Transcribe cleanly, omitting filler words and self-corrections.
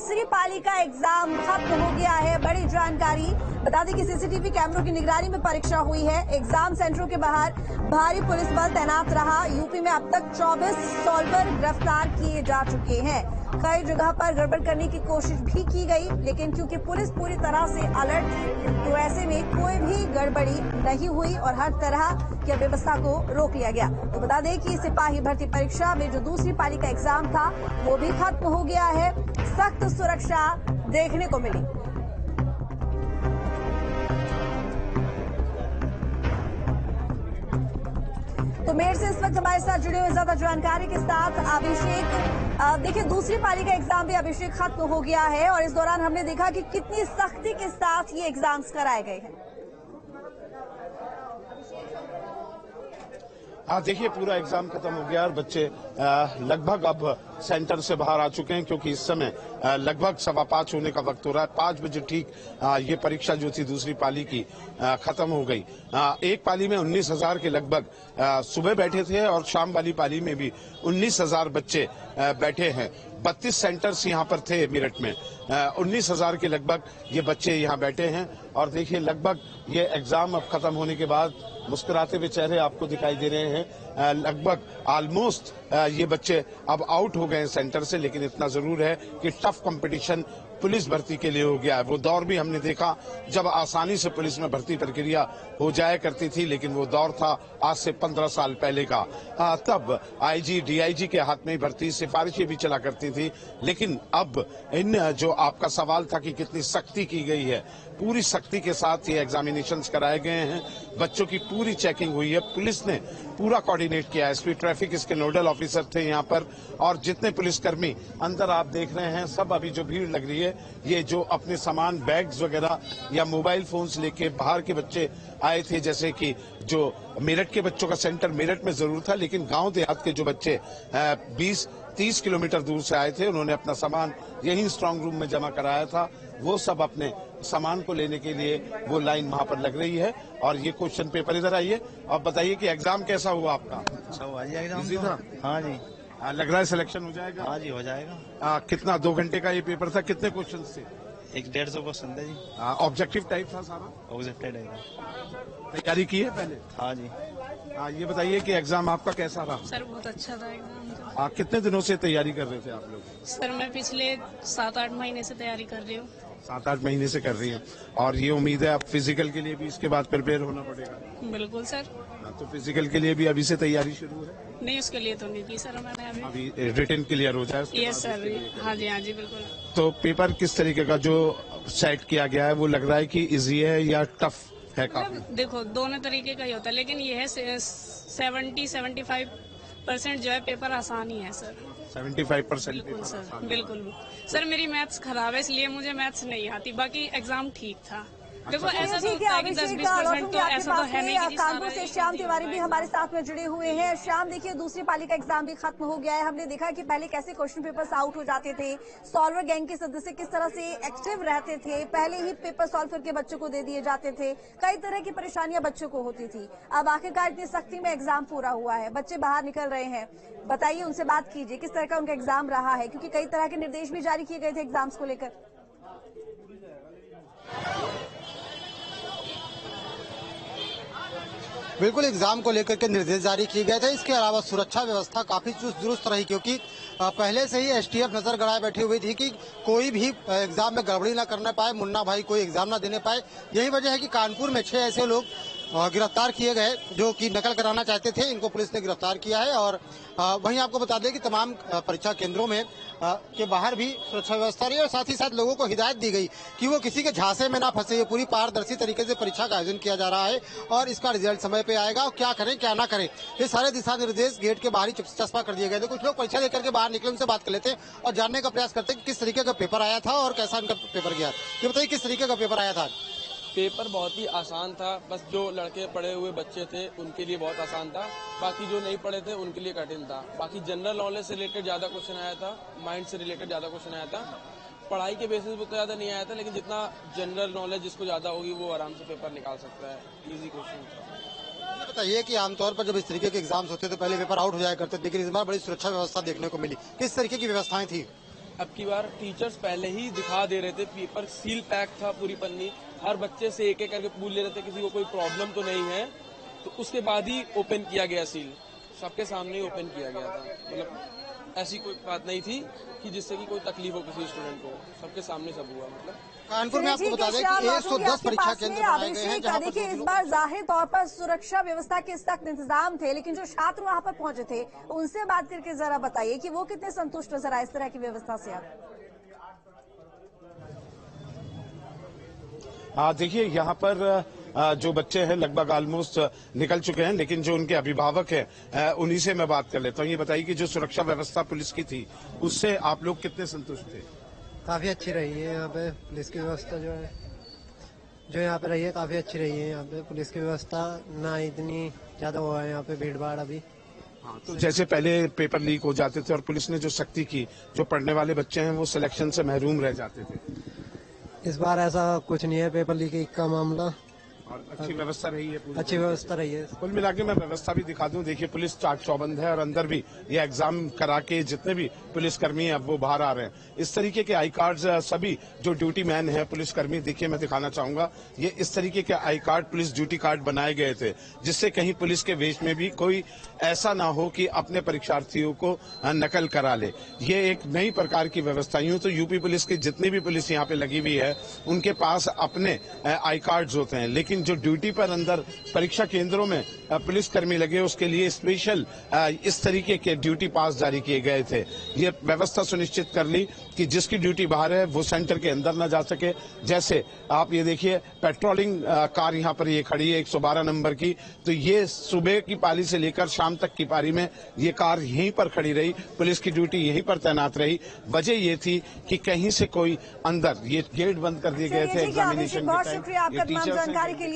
दूसरी पाली का एग्जाम खत्म हो गया है। बड़ी जानकारी बता दें कि सीसीटीवी कैमरों की निगरानी में परीक्षा हुई है। एग्जाम सेंटरों के बाहर भारी पुलिस बल तैनात रहा। यूपी में अब तक 24 सॉल्वर गिरफ्तार किए जा चुके हैं। कई जगह पर गड़बड़ करने की कोशिश भी की गई, लेकिन क्योंकि पुलिस पूरी तरह से अलर्ट थी तो ऐसे में कोई भी गड़बड़ी नहीं हुई और हर तरह की व्यवस्था को रोक लिया गया। तो बता दें कि सिपाही भर्ती परीक्षा में जो दूसरी पाली का एग्जाम था वो भी खत्म हो गया है। सख्त सुरक्षा देखने को मिली। तो मेयर से इस वक्त हमारे साथ जुड़े हुए ज्यादा जानकारी के साथ अभिषेक। देखिए, दूसरी पाली का एग्जाम भी अभिषेक खत्म हो गया है और इस दौरान हमने देखा कि कितनी सख्ती के साथ ये एग्जाम्स कराए गए हैं। हाँ, देखिए, पूरा एग्जाम खत्म हो गया और बच्चे लगभग अब सेंटर से बाहर आ चुके हैं, क्योंकि इस समय लगभग 5:15 होने का वक्त हो रहा है। 5 बजे ठीक ये परीक्षा जो थी दूसरी पाली की खत्म हो गई। एक पाली में 19,000 के लगभग सुबह बैठे थे और शाम वाली पाली में भी 19,000 बच्चे बैठे हैं। 32 सेंटर्स यहाँ पर थे मेरठ में। 19,000 के लगभग ये बच्चे यहाँ बैठे हैं और देखिए, लगभग ये एग्जाम अब खत्म होने के बाद मुस्कुराते हुए चेहरे आपको दिखाई दे रहे हैं। लगभग ऑलमोस्ट ये बच्चे अब आउट हो गए सेंटर से, लेकिन इतना जरूर है कि टफ कंपटीशन पुलिस भर्ती के लिए हो गया है। वो दौर भी हमने देखा जब आसानी से पुलिस में भर्ती प्रक्रिया हो जाया करती थी, लेकिन वो दौर था आज से 15 साल पहले का। तब आईजी डीआईजी के हाथ में ही भर्ती सिफारिशें भी चला करती थी, लेकिन अब इन जो आपका सवाल था कि कितनी सख्ती की गई है, पूरी सख्ती के साथ ये एग्जामिनेशंस कराए गए हैं। बच्चों की पूरी चेकिंग हुई है। पुलिस ने पूरा कोऑर्डिनेट किया। एसपी ट्रैफिक इसके नोडल ऑफिसर थे यहाँ पर, और जितने पुलिसकर्मी अंदर आप देख रहे हैं, सब अभी जो भीड़ लग रही है, ये जो अपने सामान बैग्स वगैरह या मोबाइल फोन्स लेके बाहर के बच्चे आए थे, जैसे कि जो मेरठ के बच्चों का सेंटर मेरठ में जरूर था, लेकिन गांव देहात के जो बच्चे 20-30 किलोमीटर दूर से आए थे, उन्होंने अपना सामान यही स्ट्रांग रूम में जमा कराया था। वो सब अपने सामान को लेने के लिए वो लाइन वहां पर लग रही है। और ये क्वेश्चन पेपर इधर आइए और बताइए कि एग्जाम कैसा हुआ आपका? अच्छा हुआ जी एग्जाम। हाँ जी। लग रहा है सिलेक्शन हो जाएगा? हाँ जी, हो जाएगा। कितना 2 घंटे का ये पेपर था? कितने क्वेश्चन थे? 150 क्वेश्चन थे जी। ऑब्जेक्टिव टाइप था सारा? Objective type. तैयारी की है पहले? हाँ जी। ये बताइए कि एग्जाम आपका कैसा रहा? सर बहुत अच्छा था एग्जाम तो। कितने दिनों से तैयारी कर रहे थे आप लोग? सर मैं पिछले 7-8 महीने से तैयारी कर रही हूँ। 7-8 महीने से कर रही हैं, और ये उम्मीद है अब फिजिकल के लिए भी इसके बाद प्रिपेयर होना पड़ेगा? बिल्कुल सर। तो फिजिकल के लिए भी अभी से तैयारी शुरू है? नहीं, उसके लिए तो नहीं की सर मैंने अभी रिटन क्लियर हो जाए? Yes sir. हाँ जी बिल्कुल। तो पेपर किस तरीके का जो सेट किया गया है, वो लग रहा है कि इजी है या टफ है काफी? देखो, दोनों तरीके का ही होता है, लेकिन ये है 70-75% जो है पेपर आसान ही है सर। 75%? बिल्कुल सर, बिल्कुल सर। मेरी मैथ्स खराब है, इसलिए मुझे मैथ्स नहीं आती, बाकी एग्जाम ठीक था। देखो, ऐसा तो होता है कि 10-20% तो ऐसा तो है नहीं कि कानपुर से श्याम तिवारी भी हमारे साथ में जुड़े हुए हैं। श्याम, देखिए, दूसरी पाली का एग्जाम भी खत्म हो गया है। हमने देखा कि पहले कैसे क्वेश्चन पेपर्स आउट हो जाते थे, सॉल्वर गैंग के सदस्य किस तरह से एक्टिव रहते थे, पहले ही पेपर सॉल्व करके बच्चों को दे दिए जाते थे, कई तरह की परेशानियां बच्चों को होती थी। अब आखिरकार इतनी सख्ती में एग्जाम पूरा हुआ है, बच्चे बाहर निकल रहे हैं। बताइए, उनसे बात कीजिए, किस तरह का उनका एग्जाम रहा है, क्योंकि कई तरह के निर्देश भी जारी किए गए थे एग्जाम्स को लेकर। बिल्कुल, एग्जाम को लेकर के निर्देश जारी किए गए थे। इसके अलावा सुरक्षा व्यवस्था काफी चुस्त दुरुस्त रही, क्योंकि पहले से ही एसटीएफ नजर गड़ाए बैठी हुई थी कि कोई भी एग्जाम में गड़बड़ी ना करने पाए, मुन्ना भाई कोई एग्जाम ना देने पाए। यही वजह है कि कानपुर में 6 ऐसे लोग गिरफ्तार किए गए जो कि नकल कराना चाहते थे। इनको पुलिस ने गिरफ्तार किया है। और वहीं आपको बता दें कि तमाम परीक्षा केंद्रों में के बाहर भी सुरक्षा व्यवस्था रही और साथ ही साथ लोगों को हिदायत दी गई कि वो किसी के झांसे में ना फंसे। ये पूरी पारदर्शी तरीके से परीक्षा का आयोजन किया जा रहा है और इसका रिजल्ट समय पे आएगा। और क्या करें क्या ना करें, ये सारे दिशा निर्देश गेट के बाहर ही चस्पा कर दिए गए थे। कुछ लोग परीक्षा लेकर के बाहर निकले, उनसे बात कर लेते हैं और जानने का प्रयास करते हैं कि किस तरीके का पेपर आया था और कैसा उनका पेपर गया। ये बताइए, किस तरीके का पेपर आया था? पेपर बहुत ही आसान था। बस जो लड़के पढ़े हुए बच्चे थे उनके लिए बहुत आसान था, बाकी जो नहीं पढ़े थे उनके लिए कठिन था। बाकी जनरल नॉलेज से रिलेटेड ज्यादा क्वेश्चन आया था, माइंड से रिलेटेड ज्यादा क्वेश्चन आया था। पढ़ाई के बेसिस पे तो ज्यादा नहीं आया था, लेकिन जितना जनरल नॉलेज जिसको ज्यादा होगी वो आराम से पेपर निकाल सकता है। इजी क्वेश्चन था। बताइए कि आमतौर पर जब इस तरीके के एग्जाम्स होते तो पहले पेपर आउट हो जाया करते, लेकिन इस बार बड़ी सुरक्षा व्यवस्था देखने को मिली। किस तरीके की व्यवस्थाएं थी? अब की बार टीचर्स पहले ही दिखा दे रहे थे, पेपर सील पैक था पूरी पन्नी, हर बच्चे से एक एक करके पूछ ले रहे थे किसी को कोई प्रॉब्लम तो नहीं है, तो उसके बाद ही ओपन किया गया सील, सबके सामने ही ओपन किया गया था। मतलब ऐसी कोई बात नहीं थी कि जिससे कि कोई तकलीफ हो किसी स्टूडेंट को, सबके सामने सब हुआ। मतलब कानपुर में आपको बता दें कि 110 परीक्षा केंद्र बनाए गए हैं, जहां पर देखिए इस बार जाहिर तौर पर सुरक्षा व्यवस्था के सख्त इंतजाम थे, लेकिन जो छात्र वहां पर पहुंचे थे उनसे बात करके जरा बताइए कि वो कितने संतुष्ट नजर आए इस तरह की व्यवस्था से। आप देखिए यहाँ पर जो बच्चे हैं लगभग ऑलमोस्ट निकल चुके हैं, लेकिन जो उनके अभिभावक हैं उन्हीं से मैं बात कर लेता हूँ। ये बताइए कि जो सुरक्षा व्यवस्था पुलिस की थी उससे आप लोग कितने संतुष्ट थे? काफी अच्छी रही है यहाँ पे पुलिस की व्यवस्था, जो यहाँ पे रही है काफी अच्छी रही है। यहाँ पे पुलिस की व्यवस्था ना इतनी ज्यादा हुआ है यहाँ पे भीड़ भाड़ अभी। हाँ, तो जैसे पहले पेपर लीक हो जाते थे और पुलिस ने जो सख्ती की, जो पढ़ने वाले बच्चे हैं वो सिलेक्शन से महरूम रह जाते थे, इस बार ऐसा कुछ नहीं है, पेपर लीक का मामला और अच्छी व्यवस्था रही है पूरी। अच्छी व्यवस्था रही है। कुल मिला के मैं व्यवस्था भी दिखा दूं, देखिए पुलिस चाक चौबंद है और अंदर भी ये एग्जाम करा के जितने भी पुलिसकर्मी हैं अब वो बाहर आ रहे हैं। इस तरीके के आई कार्ड सभी जो ड्यूटी मैन है पुलिसकर्मी, देखिए मैं दिखाना चाहूंगा, ये इस तरीके के I card police duty card बनाए गए थे, जिससे कहीं पुलिस के वेश में भी कोई ऐसा ना हो कि अपने परीक्षार्थियों को नकल करा ले। ये एक नई प्रकार की व्यवस्था। यूं तो यूपी पुलिस की जितनी भी पुलिस यहाँ पे लगी हुई है उनके पास अपने आई कार्ड होते हैं, लेकिन जो ड्यूटी पर अंदर परीक्षा केंद्रों में पुलिसकर्मी लगे उसके लिए स्पेशल इस तरीके के ड्यूटी पास जारी किए गए थे। ये व्यवस्था सुनिश्चित कर ली कि जिसकी ड्यूटी बाहर है वो सेंटर के अंदर न जा सके। जैसे आप ये देखिए पेट्रोलिंग कार यहाँ पर ये खड़ी है 112 नंबर की, तो ये सुबह की पाली से लेकर शाम तक की पारी में ये कार यहीं पर खड़ी रही, पुलिस की ड्यूटी यहीं पर तैनात रही। वजह ये थी कि कहीं से कोई अंदर, ये गेट बंद कर दिए गए थे एग्जामिनेशन के टाइम। बहुत शुक्रिया आपका तमाम जानकारी के लिए।